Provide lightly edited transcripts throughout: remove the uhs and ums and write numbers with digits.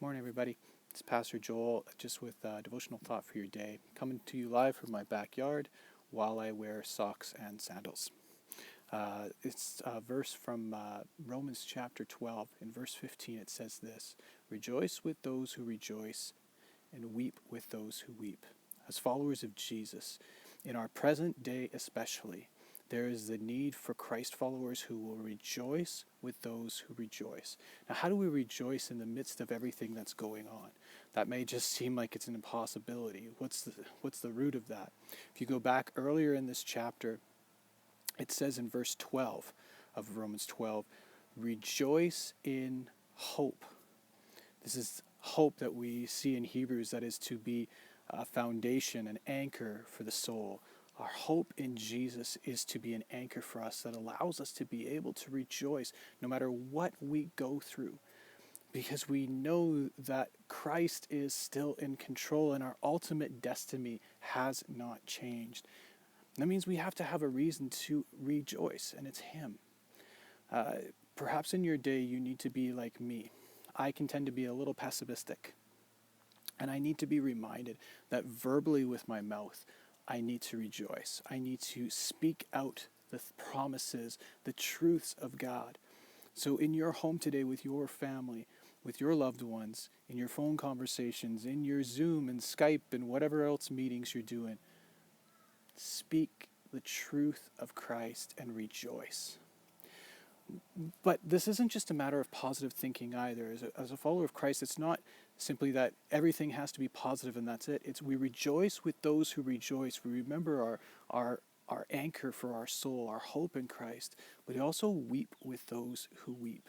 Morning, everybody. It's Pastor Joel, just with a devotional thought for your day, coming to you live from my backyard while I wear socks and sandals. It's a verse from Romans chapter 12. In verse 15, it says this: "Rejoice with those who rejoice, and weep with those who weep." As followers of Jesus, in our present day especially, there is the need for Christ followers who will rejoice with those who rejoice. Now, how do we rejoice in the midst of everything that's going on? That may just seem like it's an impossibility. What's the root of that? If you go back earlier in this chapter, it says in verse 12 of Romans 12, "Rejoice in hope." This is hope that we see in Hebrews, that is to be a foundation, an anchor for the soul. Our hope in Jesus is to be an anchor for us that allows us to be able to rejoice no matter what we go through, because we know that Christ is still in control and our ultimate destiny has not changed. That means we have to have a reason to rejoice, and it's Him. Perhaps in your day you need to be like me. I can tend to be a little pessimistic, and I need to be reminded that verbally with my mouth, I need to rejoice. I need to speak out the promises, the truths of God. So in your home today, with your family, with your loved ones, in your phone conversations, in your Zoom and Skype and whatever else meetings you're doing, speak the truth of Christ and rejoice. But this isn't just a matter of positive thinking either. As a follower of Christ, it's not simply that everything has to be positive and that's it. It's we rejoice with those who rejoice. We remember our anchor for our soul, our hope in Christ, but we also weep with those who weep.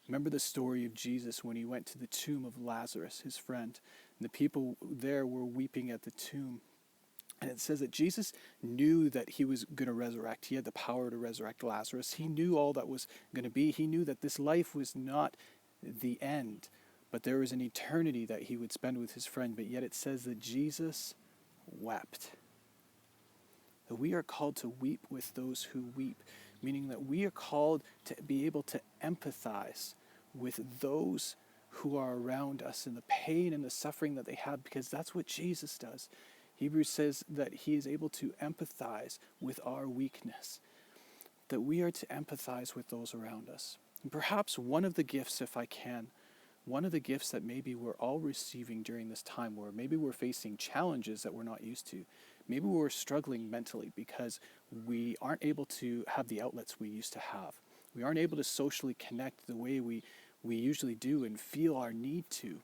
Remember the story of Jesus when he went to the tomb of Lazarus, his friend, and the people there were weeping at the tomb. And it says that Jesus knew that he was going to resurrect. He had the power to resurrect Lazarus. He knew all that was going to be. He knew that this life was not the end, but there was an eternity that he would spend with his friend. But yet it says that Jesus wept. That we are called to weep with those who weep, meaning that we are called to be able to empathize with those who are around us and the pain and the suffering that they have, because that's what Jesus does. Hebrews says that he is able to empathize with our weakness, that we are to empathize with those around us. And perhaps one of the gifts, if I can, one of the gifts that maybe we're all receiving during this time, where maybe we're facing challenges that we're not used to, maybe we're struggling mentally because we aren't able to have the outlets we used to have. We aren't able to socially connect the way we usually do and feel our need to.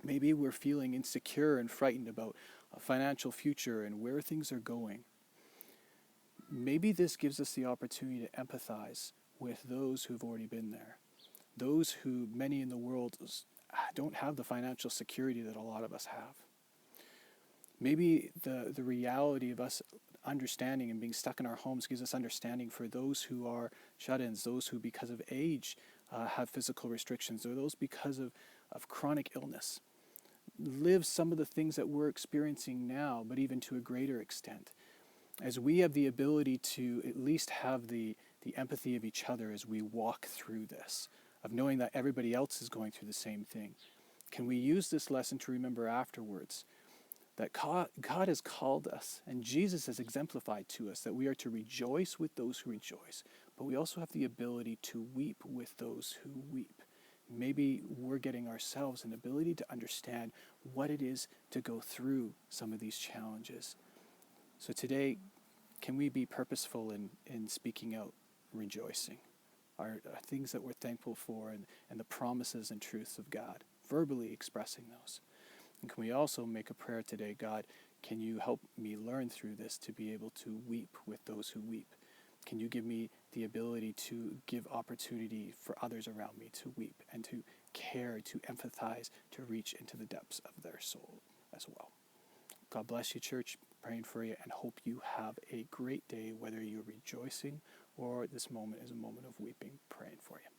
Maybe we're feeling insecure and frightened about a financial future and where things are going. Maybe this gives us the opportunity to empathize with those who've already been there. Those who many in the world don't have the financial security that a lot of us have. Maybe the reality of us understanding and being stuck in our homes gives us understanding for those who are shut-ins, those who because of age have physical restrictions, or those because of chronic illness live some of the things that we're experiencing now, but even to a greater extent. As we have the ability to at least have the empathy of each other as we walk through this, of knowing that everybody else is going through the same thing, can we use this lesson to remember afterwards that God has called us, and Jesus has exemplified to us that we are to rejoice with those who rejoice, but we also have the ability to weep with those who weep. Maybe we're getting ourselves an ability to understand what it is to go through some of these challenges. So today, can we be purposeful in speaking out, rejoicing, our things that we're thankful for, and the promises and truths of God, verbally expressing those? And can we also make a prayer today? God, can you help me learn through this to be able to weep with those who weep? Can you give me the ability to give opportunity for others around me to weep and to care, to empathize, to reach into the depths of their soul as well? God bless you, church. Praying for you, and hope you have a great day, whether you're rejoicing or this moment is a moment of weeping. Praying for you.